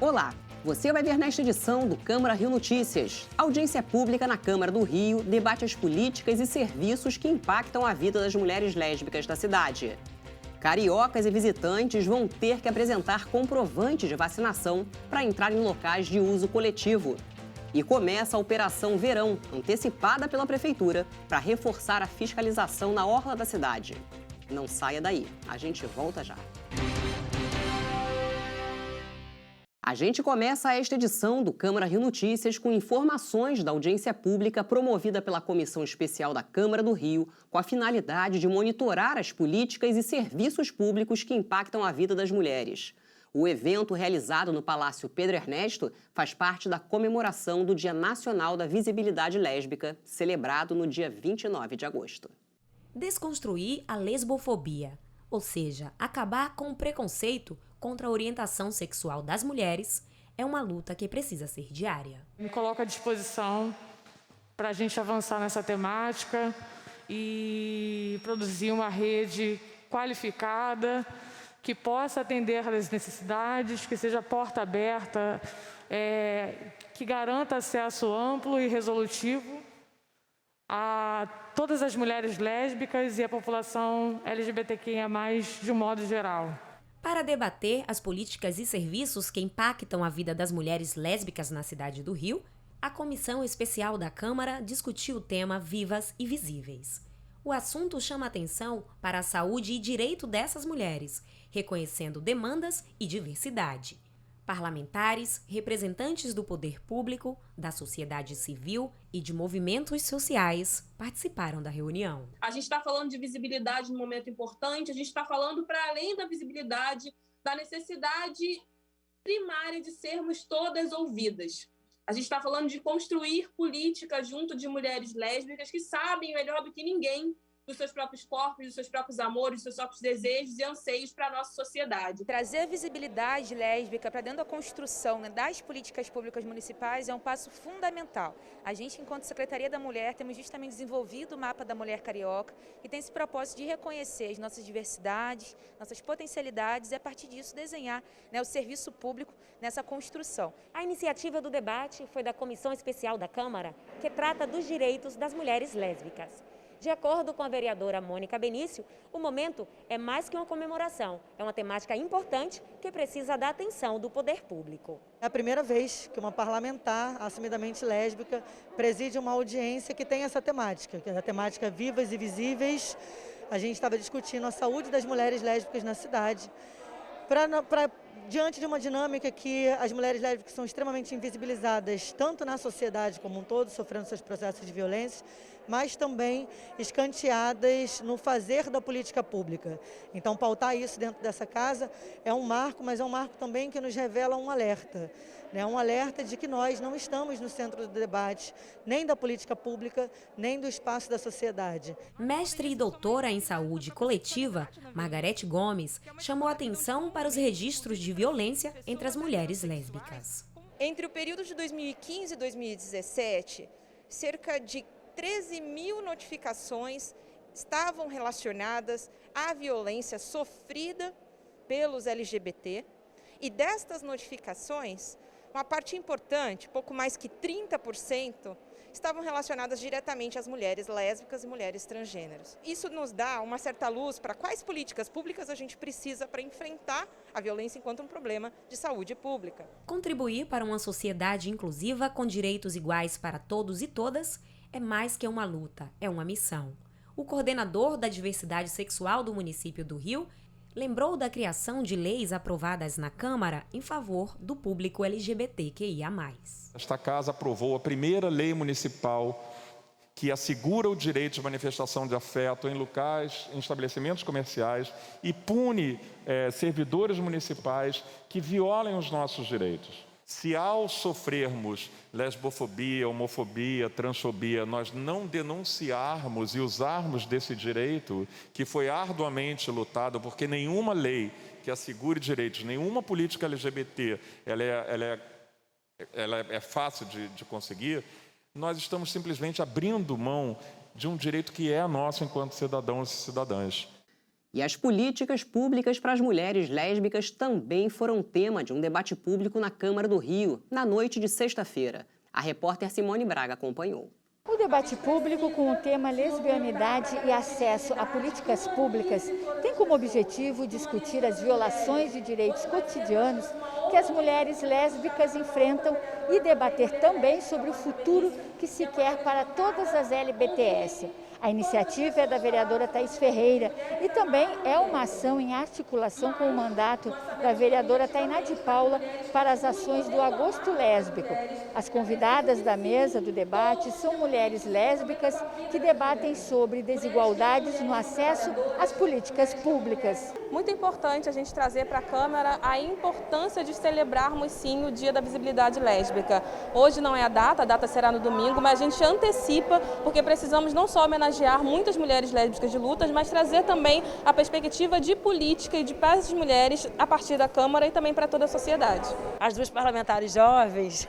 Olá, você vai ver nesta edição do Câmara Rio Notícias. A audiência pública na Câmara do Rio debate as políticas e serviços que impactam a vida das mulheres lésbicas da cidade. Cariocas e visitantes vão ter que apresentar comprovante de vacinação para entrar em locais de uso coletivo. E começa a Operação Verão, antecipada pela Prefeitura, para reforçar a fiscalização na orla da cidade. Não saia daí, a gente volta já. A gente começa esta edição do Câmara Rio Notícias com informações da audiência pública promovida pela Comissão Especial da Câmara do Rio, com a finalidade de monitorar as políticas e serviços públicos que impactam a vida das mulheres. O evento, realizado no Palácio Pedro Ernesto, faz parte da comemoração do Dia Nacional da Visibilidade Lésbica, celebrado no dia 29 de agosto. Desconstruir a lesbofobia, ou seja, acabar com o preconceito contra a orientação sexual das mulheres, é uma luta que precisa ser diária. Me coloco à disposição para a gente avançar nessa temática e produzir uma rede qualificada que possa atender às necessidades, que seja porta aberta, que garanta acesso amplo e resolutivo a todas as mulheres lésbicas e a população LGBTQIA+, de um modo geral. Para debater as políticas e serviços que impactam a vida das mulheres lésbicas na cidade do Rio, a Comissão Especial da Câmara discutiu o tema Vivas e Visíveis. O assunto chama atenção para a saúde e direito dessas mulheres, reconhecendo demandas e diversidade. Parlamentares, representantes do poder público, da sociedade civil e de movimentos sociais participaram da reunião. A gente está falando de visibilidade num momento importante, a gente está falando, para além da visibilidade, da necessidade primária de sermos todas ouvidas. A gente está falando de construir políticas junto de mulheres lésbicas que sabem melhor do que ninguém dos seus próprios corpos, dos seus próprios amores, dos seus próprios desejos e anseios para a nossa sociedade. Trazer a visibilidade lésbica para dentro da construção, né, das políticas públicas municipais é um passo fundamental. A gente, enquanto Secretaria da Mulher, temos justamente desenvolvido o Mapa da Mulher Carioca, que tem esse propósito de reconhecer as nossas diversidades, nossas potencialidades e, a partir disso, desenhar, né, o serviço público nessa construção. A iniciativa do debate foi da Comissão Especial da Câmara, que trata dos direitos das mulheres lésbicas. De acordo com a vereadora Mônica Benício, o momento é mais que uma comemoração, é uma temática importante que precisa da atenção do poder público. É a primeira vez que uma parlamentar assumidamente lésbica preside uma audiência que tem essa temática, que é a temática Vivas e Visíveis. A gente estava discutindo a saúde das mulheres lésbicas na cidade, diante de uma dinâmica que as mulheres lésbicas são extremamente invisibilizadas, tanto na sociedade como um todo, sofrendo seus processos de violência, mas também escanteadas no fazer da política pública. Então, pautar isso dentro dessa casa é um marco, mas é um marco também que nos revela um alerta. Um alerta de que nós não estamos no centro do debate, nem da política pública, nem do espaço da sociedade. Mestre e doutora em saúde coletiva, Margarete Gomes, chamou atenção para os registros de violência entre as mulheres lésbicas. Entre o período de 2015 e 2017, cerca de 13 mil notificações estavam relacionadas à violência sofrida pelos LGBT, e destas notificações, uma parte importante, pouco mais que 30%, estavam relacionadas diretamente às mulheres lésbicas e mulheres transgêneros. Isso nos dá uma certa luz para quais políticas públicas a gente precisa para enfrentar a violência enquanto um problema de saúde pública. Contribuir para uma sociedade inclusiva com direitos iguais para todos e todas é mais que uma luta, é uma missão. O coordenador da diversidade sexual do município do Rio lembrou da criação de leis aprovadas na Câmara em favor do público LGBTQIA+. Esta casa aprovou a primeira lei municipal que assegura o direito de manifestação de afeto em locais, em estabelecimentos comerciais e pune servidores municipais que violem os nossos direitos. Se ao sofrermos lesbofobia, homofobia, transfobia, nós não denunciarmos e usarmos desse direito que foi arduamente lutado, porque nenhuma lei que assegure direitos, nenhuma política LGBT, ela é fácil de conseguir, nós estamos simplesmente abrindo mão de um direito que é nosso enquanto cidadãos e cidadãs. E as políticas públicas para as mulheres lésbicas também foram tema de um debate público na Câmara do Rio, na noite de sexta-feira. A repórter Simone Braga acompanhou. O debate público com o tema lesbianidade e acesso a políticas públicas tem como objetivo discutir as violações de direitos cotidianos que as mulheres lésbicas enfrentam e debater também sobre o futuro que se quer para todas as LGBTs. A iniciativa é da vereadora Thaís Ferreira e também é uma ação em articulação com o mandato da vereadora Tainá de Paula para as ações do Agosto Lésbico. As convidadas da mesa do debate são mulheres lésbicas que debatem sobre desigualdades no acesso às políticas públicas. Muito importante a gente trazer para a Câmara a importância de celebrarmos sim o Dia da Visibilidade Lésbica. Hoje não é a data será no domingo, mas a gente antecipa porque precisamos não só homenagear muitas mulheres lésbicas de lutas, mas trazer também a perspectiva de política e de paz das mulheres a partir da Câmara e também para toda a sociedade. As duas parlamentares jovens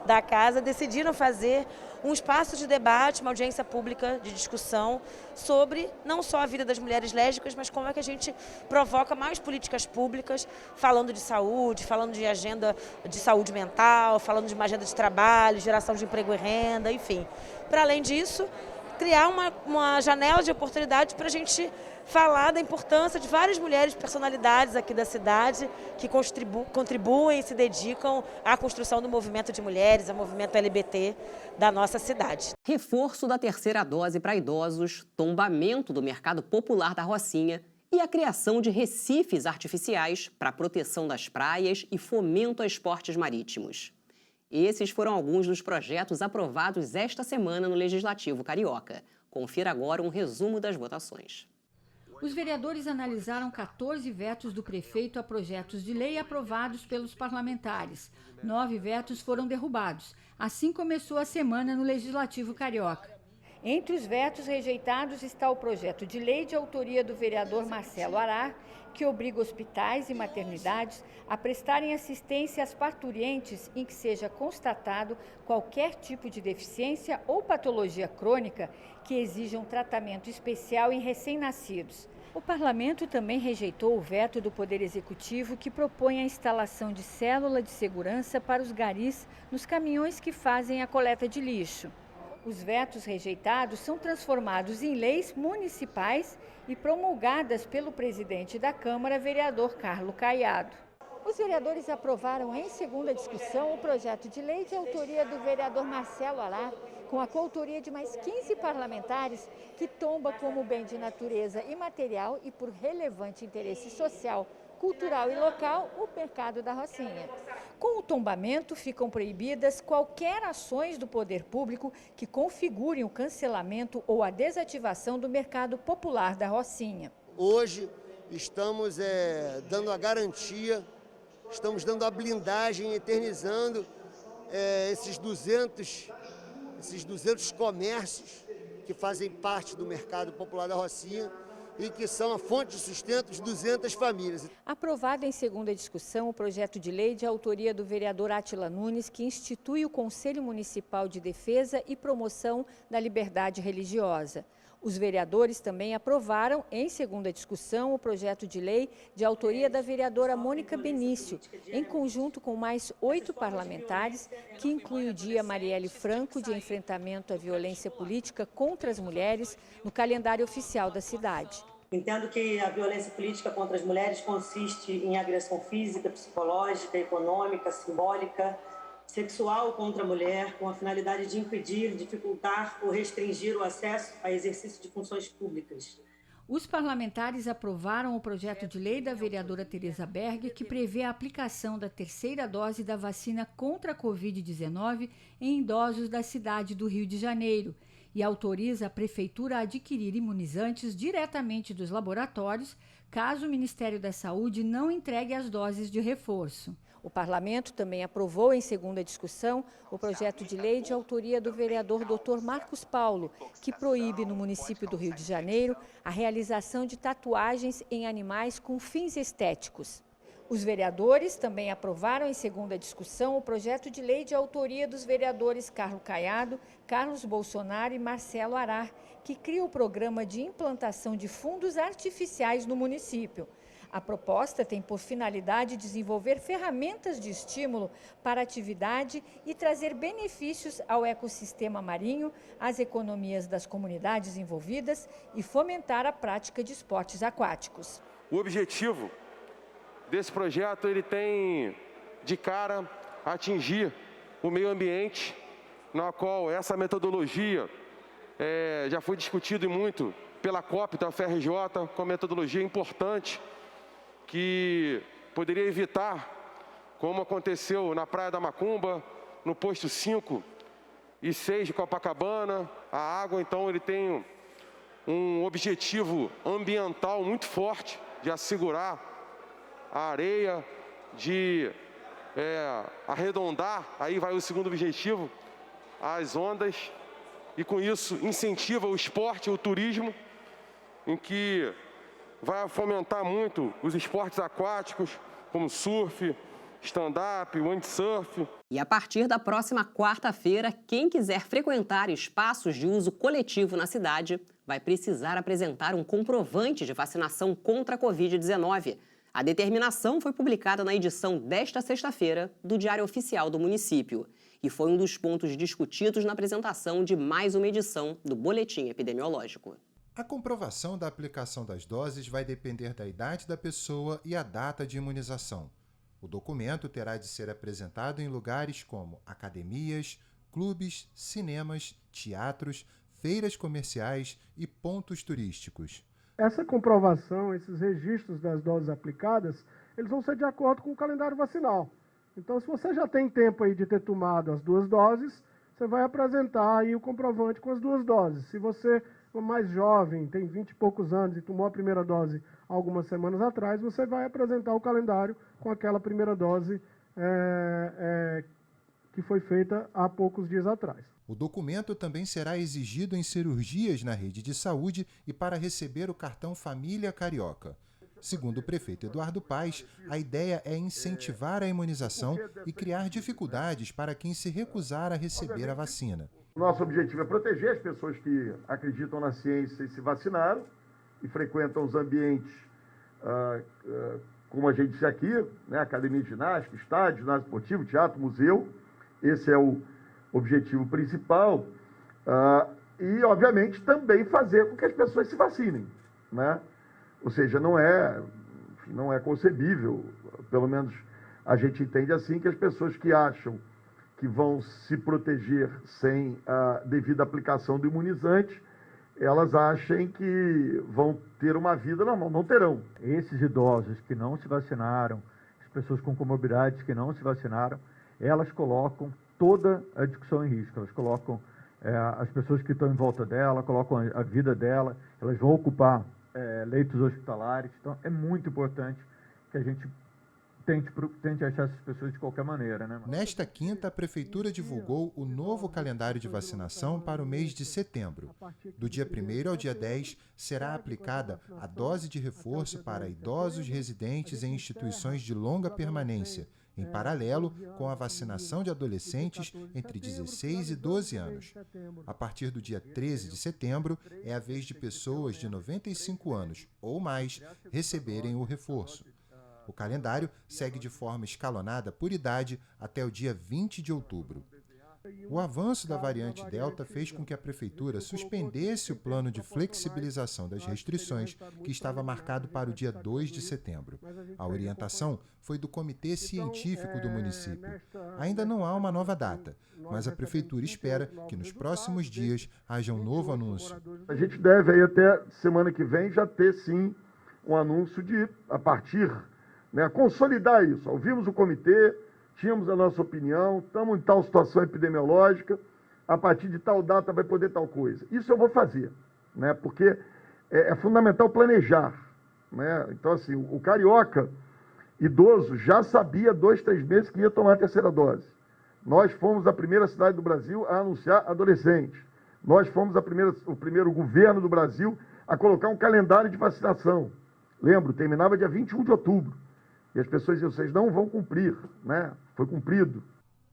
da casa decidiram fazer um espaço de debate, uma audiência pública de discussão sobre não só a vida das mulheres lésbicas, mas como é que a gente provoca mais políticas públicas, falando de saúde, falando de agenda de saúde mental, falando de uma agenda de trabalho, geração de emprego e renda, enfim. Para além disso, criar uma janela de oportunidade para a gente falar da importância de várias mulheres personalidades aqui da cidade que contribuem e se dedicam à construção do movimento de mulheres, ao movimento LGBT da nossa cidade. Reforço da terceira dose para idosos, tombamento do mercado popular da Rocinha e a criação de recifes artificiais para a proteção das praias e fomento a esportes marítimos. Esses foram alguns dos projetos aprovados esta semana no Legislativo Carioca. Confira agora um resumo das votações. Os vereadores analisaram 14 vetos do prefeito a projetos de lei aprovados pelos parlamentares. 9 vetos foram derrubados. Assim começou a semana no Legislativo Carioca. Entre os vetos rejeitados está o projeto de lei de autoria do vereador Marcelo Arar, que obriga hospitais e maternidades a prestarem assistência às parturientes em que seja constatado qualquer tipo de deficiência ou patologia crônica que exija um tratamento especial em recém-nascidos. O parlamento também rejeitou o veto do Poder Executivo que propõe a instalação de célula de segurança para os garis nos caminhões que fazem a coleta de lixo. Os vetos rejeitados são transformados em leis municipais e promulgadas pelo presidente da Câmara, vereador Carlos Caiado. Os vereadores aprovaram em segunda discussão o projeto de lei de autoria do vereador Marcelo Arar, com a coautoria de mais 15 parlamentares, que tomba como bem de natureza imaterial e por relevante interesse social, cultural e local o mercado da Rocinha. Com o tombamento, ficam proibidas qualquer ações do poder público que configurem o cancelamento ou a desativação do mercado popular da Rocinha. Hoje estamos dando a garantia, estamos dando a blindagem, eternizando esses 200 comércios que fazem parte do mercado popular da Rocinha e que são a fonte de sustento de 200 famílias. Aprovado em segunda discussão o projeto de lei de autoria do vereador Átila Nunes, que institui o Conselho Municipal de Defesa e Promoção da Liberdade Religiosa. Os vereadores também aprovaram, em segunda discussão, o projeto de lei de autoria da vereadora Mônica Benício, em conjunto com mais 8 parlamentares, que inclui o Dia Marielle Franco de enfrentamento à violência política contra as mulheres no calendário oficial da cidade. Entendo que a violência política contra as mulheres consiste em agressão física, psicológica, econômica, simbólica, sexual contra a mulher, com a finalidade de impedir, dificultar ou restringir o acesso a exercício de funções públicas. Os parlamentares aprovaram o projeto de lei da vereadora Tereza Berger, que prevê a aplicação da terceira dose da vacina contra a Covid-19 em idosos da cidade do Rio de Janeiro e autoriza a Prefeitura a adquirir imunizantes diretamente dos laboratórios, caso o Ministério da Saúde não entregue as doses de reforço. O parlamento também aprovou em segunda discussão o projeto de lei de autoria do vereador Dr. Marcos Paulo, que proíbe no município do Rio de Janeiro a realização de tatuagens em animais com fins estéticos. Os vereadores também aprovaram em segunda discussão o projeto de lei de autoria dos vereadores Carlos Caiado, Carlos Bolsonaro e Marcelo Arar, que cria o programa de implantação de fundos artificiais no município. A proposta tem por finalidade desenvolver ferramentas de estímulo para a atividade e trazer benefícios ao ecossistema marinho, às economias das comunidades envolvidas e fomentar a prática de esportes aquáticos. O objetivo desse projeto, ele tem de cara atingir o meio ambiente, na qual essa metodologia já foi discutido muito pela COP da UFRJ, com uma metodologia importante que poderia evitar, como aconteceu na Praia da Macumba, no posto 5 e 6 de Copacabana, a água, então, ele tem um objetivo ambiental muito forte de assegurar a areia, de arredondar, aí vai o segundo objetivo, as ondas, e com isso incentiva o esporte, o turismo, em que vai fomentar muito os esportes aquáticos, como surf, stand-up, windsurf. E a partir da próxima quarta-feira, quem quiser frequentar espaços de uso coletivo na cidade vai precisar apresentar um comprovante de vacinação contra a Covid-19. A determinação foi publicada na edição desta sexta-feira do Diário Oficial do município e foi um dos pontos discutidos na apresentação de mais uma edição do Boletim Epidemiológico. A comprovação da aplicação das doses vai depender da idade da pessoa e a data de imunização. O documento terá de ser apresentado em lugares como academias, clubes, cinemas, teatros, feiras comerciais e pontos turísticos. Essa comprovação, esses registros das doses aplicadas, eles vão ser de acordo com o calendário vacinal. Então, se você já tem tempo aí de ter tomado as 2 doses, você vai apresentar aí o comprovante com as 2 doses. Se você é mais jovem, tem 20 e poucos anos e tomou a primeira dose algumas semanas atrás, você vai apresentar o calendário com aquela primeira dose que foi feita há poucos dias atrás. O documento também será exigido em cirurgias na rede de saúde e para receber o cartão Família Carioca. Segundo o prefeito Eduardo Paes, a ideia é incentivar a imunização e criar dificuldades para quem se recusar a receber a vacina. Nosso objetivo é proteger as pessoas que acreditam na ciência e se vacinaram e frequentam os ambientes, como a gente disse aqui, né, academia de ginástica, estádio, ginásio esportivo, teatro, museu. Esse é o objetivo principal. E, obviamente, também fazer com que as pessoas se vacinem, né? Ou seja, não é concebível, pelo menos a gente entende assim, que as pessoas que acham que vão se proteger sem a devida aplicação do imunizante, elas achem que vão ter uma vida normal. Não terão. Esses idosos que não se vacinaram, as pessoas com comorbidades que não se vacinaram, elas colocam toda a discussão em risco. Elas colocam as pessoas que estão em volta dela, colocam a vida dela, elas vão ocupar leitos hospitalares. Então, é muito importante que a gente tente achar essas pessoas de qualquer maneira, né? Nesta quinta, a Prefeitura divulgou o novo calendário de vacinação para o mês de setembro. Do dia 1º ao dia 10, será aplicada a dose de reforço para idosos residentes em instituições de longa permanência, em paralelo com a vacinação de adolescentes entre 16 e 12 anos. A partir do dia 13 de setembro, é a vez de pessoas de 95 anos ou mais receberem o reforço. O calendário segue de forma escalonada por idade até o dia 20 de outubro. O avanço da variante Delta fez com que a Prefeitura suspendesse o plano de flexibilização das restrições que estava marcado para o dia 2 de setembro. A orientação foi do Comitê Científico do município. Ainda não há uma nova data, mas a Prefeitura espera que nos próximos dias haja um novo anúncio. A gente deve aí até semana que vem já ter sim um anúncio de, a partir, né, consolidar isso. Ouvimos o comitê, tínhamos a nossa opinião, estamos em tal situação epidemiológica, a partir de tal data vai poder tal coisa. Isso eu vou fazer, né? Porque é fundamental planejar, né? Então, assim, o carioca idoso já sabia 2, 3 meses que ia tomar a terceira dose. Nós fomos a primeira cidade do Brasil a anunciar adolescentes. Nós fomos o primeiro governo do Brasil a colocar um calendário de vacinação. Lembro, terminava dia 21 de outubro. E as pessoas diziam, vocês não vão cumprir, né? Foi cumprido.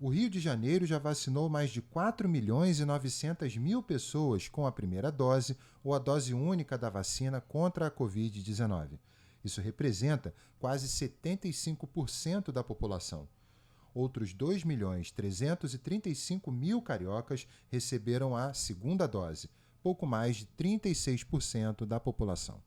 O Rio de Janeiro já vacinou mais de 4.900.000 pessoas com a primeira dose ou a dose única da vacina contra a Covid-19. Isso representa quase 75% da população. Outros 2.335.000 cariocas receberam a segunda dose, pouco mais de 36% da população.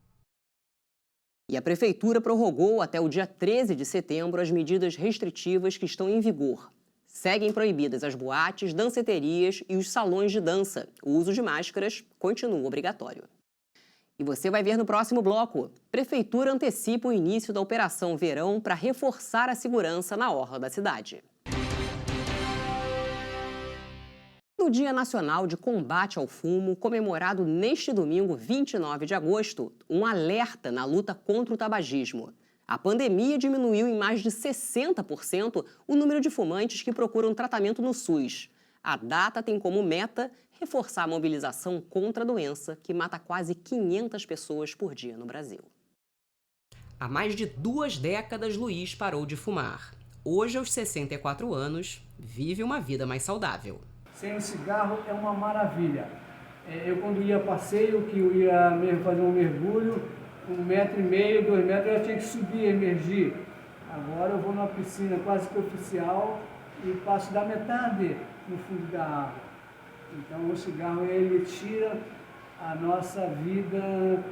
E a Prefeitura prorrogou até o dia 13 de setembro as medidas restritivas que estão em vigor. Seguem proibidas as boates, danceterias e os salões de dança. O uso de máscaras continua obrigatório. E você vai ver no próximo bloco. Prefeitura antecipa o início da Operação Verão para reforçar a segurança na orla da cidade. No Dia Nacional de Combate ao Fumo, comemorado neste domingo, 29 de agosto, um alerta na luta contra o tabagismo. A pandemia diminuiu em mais de 60% o número de fumantes que procuram tratamento no SUS. A data tem como meta reforçar a mobilização contra a doença, que mata quase 500 pessoas por dia no Brasil. Há mais de 2 décadas, Luiz parou de fumar. Hoje, aos 64 anos, vive uma vida mais saudável. Sem o cigarro é uma maravilha. Eu, quando ia a passeio, que eu ia mesmo fazer um mergulho, 1,5 metro, 2 metros, eu tinha que subir, emergir. Agora eu vou numa piscina quase que oficial e passo da metade no fundo da água. Então o cigarro, ele tira a nossa vida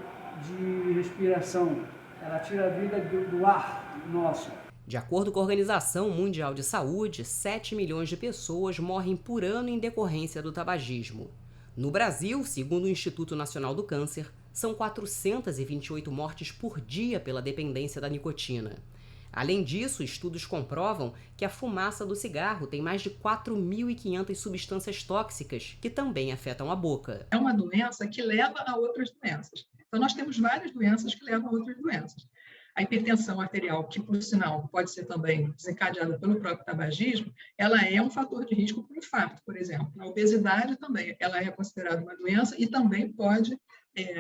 de respiração. Ela tira a vida do ar nosso. De acordo com a Organização Mundial de Saúde, 7 milhões de pessoas morrem por ano em decorrência do tabagismo. No Brasil, segundo o Instituto Nacional do Câncer, são 428 mortes por dia pela dependência da nicotina. Além disso, estudos comprovam que a fumaça do cigarro tem mais de 4.500 substâncias tóxicas que também afetam a boca. É uma doença que leva a outras doenças. Então, nós temos várias doenças que levam a outras doenças. A hipertensão arterial, que, por sinal, pode ser também desencadeada pelo próprio tabagismo, ela é um fator de risco para o infarto, por exemplo. A obesidade também, ela é considerada uma doença e também pode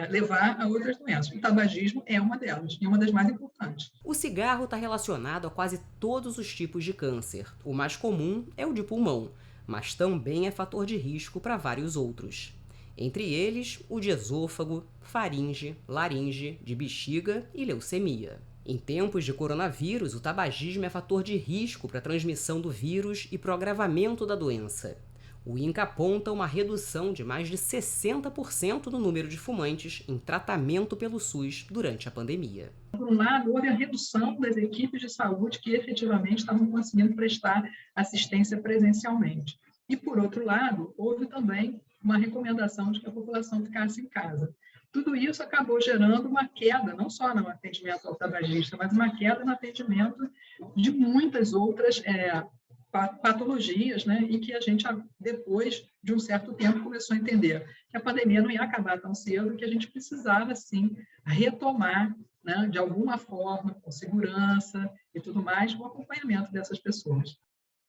levar a outras doenças. O tabagismo é uma delas, e uma das mais importantes. O cigarro está relacionado a quase todos os tipos de câncer. O mais comum é o de pulmão, mas também é fator de risco para vários outros. Entre eles, o de esôfago, faringe, laringe, de bexiga e leucemia. Em tempos de coronavírus, o tabagismo é fator de risco para a transmissão do vírus e para o agravamento da doença. O INCA aponta uma redução de mais de 60% no número de fumantes em tratamento pelo SUS durante a pandemia. Por um lado, houve a redução das equipes de saúde que efetivamente estavam conseguindo prestar assistência presencialmente. E, por outro lado, houve também uma recomendação de que a população ficasse em casa. Tudo isso acabou gerando uma queda, não só no atendimento ao tabagista, mas uma queda no atendimento de muitas outras patologias, né? E que a gente, depois de um certo tempo, começou a entender que a pandemia não ia acabar tão cedo, que a gente precisava, sim, retomar, né, de alguma forma, com segurança e tudo mais, o acompanhamento dessas pessoas.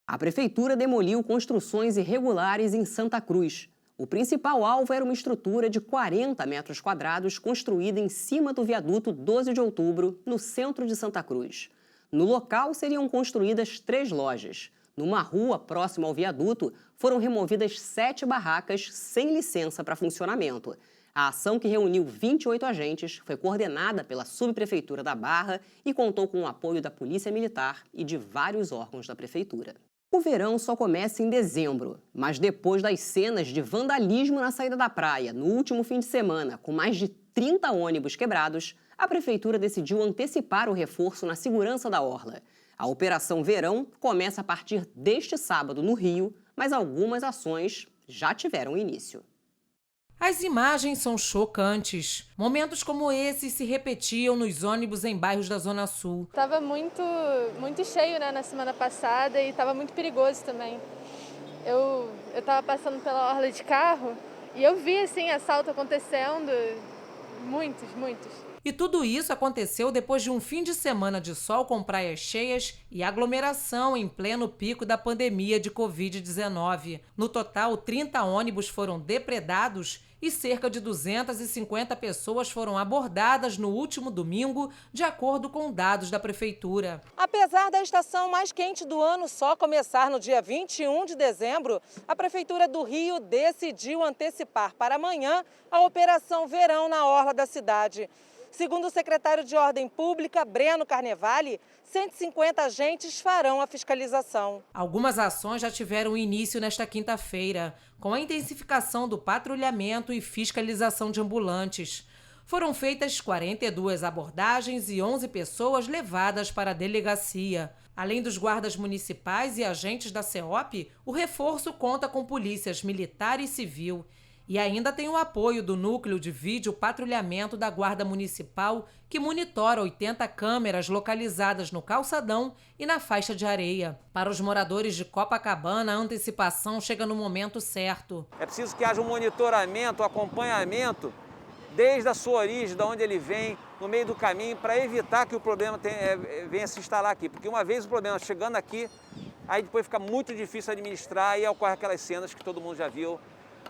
A Prefeitura demoliu construções irregulares em Santa Cruz. O principal alvo era uma estrutura de 40 metros quadrados construída em cima do viaduto 12 de outubro, no centro de Santa Cruz. No local seriam construídas 3 lojas. Numa rua próxima ao viaduto, foram removidas 7 barracas sem licença para funcionamento. A ação, que reuniu 28 agentes, foi coordenada pela Subprefeitura da Barra e contou com o apoio da Polícia Militar e de vários órgãos da Prefeitura. O verão só começa em dezembro, mas depois das cenas de vandalismo na saída da praia no último fim de semana, com mais de 30 ônibus quebrados, a Prefeitura decidiu antecipar o reforço na segurança da orla. A Operação Verão começa a partir deste sábado no Rio, mas algumas ações já tiveram início. As imagens são chocantes. Momentos como esses se repetiam nos ônibus em bairros da Zona Sul. Estava muito cheio, né, na semana passada e estava muito perigoso também. Eu estava passando pela orla de carro e eu vi assim, assalto acontecendo, muitos. E tudo isso aconteceu depois de um fim de semana de sol com praias cheias e aglomeração em pleno pico da pandemia de Covid-19. No total, 30 ônibus foram depredados e cerca de 250 pessoas foram abordadas no último domingo, de acordo com dados da Prefeitura. Apesar da estação mais quente do ano só começar no dia 21 de dezembro, a Prefeitura do Rio decidiu antecipar para amanhã a Operação Verão na orla da cidade. Segundo o secretário de Ordem Pública, Breno Carnevale, 150 agentes farão a fiscalização. Algumas ações já tiveram início nesta quinta-feira, com a intensificação do patrulhamento e fiscalização de ambulantes. Foram feitas 42 abordagens e 11 pessoas levadas para a delegacia. Além dos guardas municipais e agentes da CEOP, o reforço conta com polícias militar e civil. E ainda tem o apoio do Núcleo de Vídeo Patrulhamento da Guarda Municipal, que monitora 80 câmeras localizadas no calçadão e na faixa de areia. Para os moradores de Copacabana, a antecipação chega no momento certo. É preciso que haja um monitoramento, um acompanhamento, desde a sua origem, de onde ele vem, no meio do caminho, para evitar que o problema venha se instalar aqui. Porque uma vez o problema chegando aqui, aí depois fica muito difícil administrar e ocorre aquelas cenas que todo mundo já viu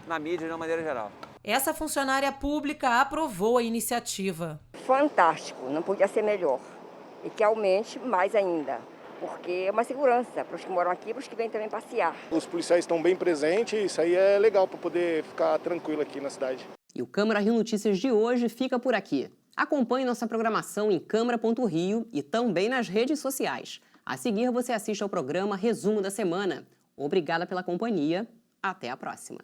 na mídia de uma maneira geral. Essa funcionária pública aprovou a iniciativa. Fantástico, não podia ser melhor. E que aumente mais ainda, porque é uma segurança para os que moram aqui e para os que vêm também passear. Os policiais estão bem presentes, isso aí é legal para poder ficar tranquilo aqui na cidade. E o Câmara Rio Notícias de hoje fica por aqui. Acompanhe nossa programação em câmara.rio e também nas redes sociais. A seguir, você assiste ao programa Resumo da Semana. Obrigada pela companhia. Até a próxima.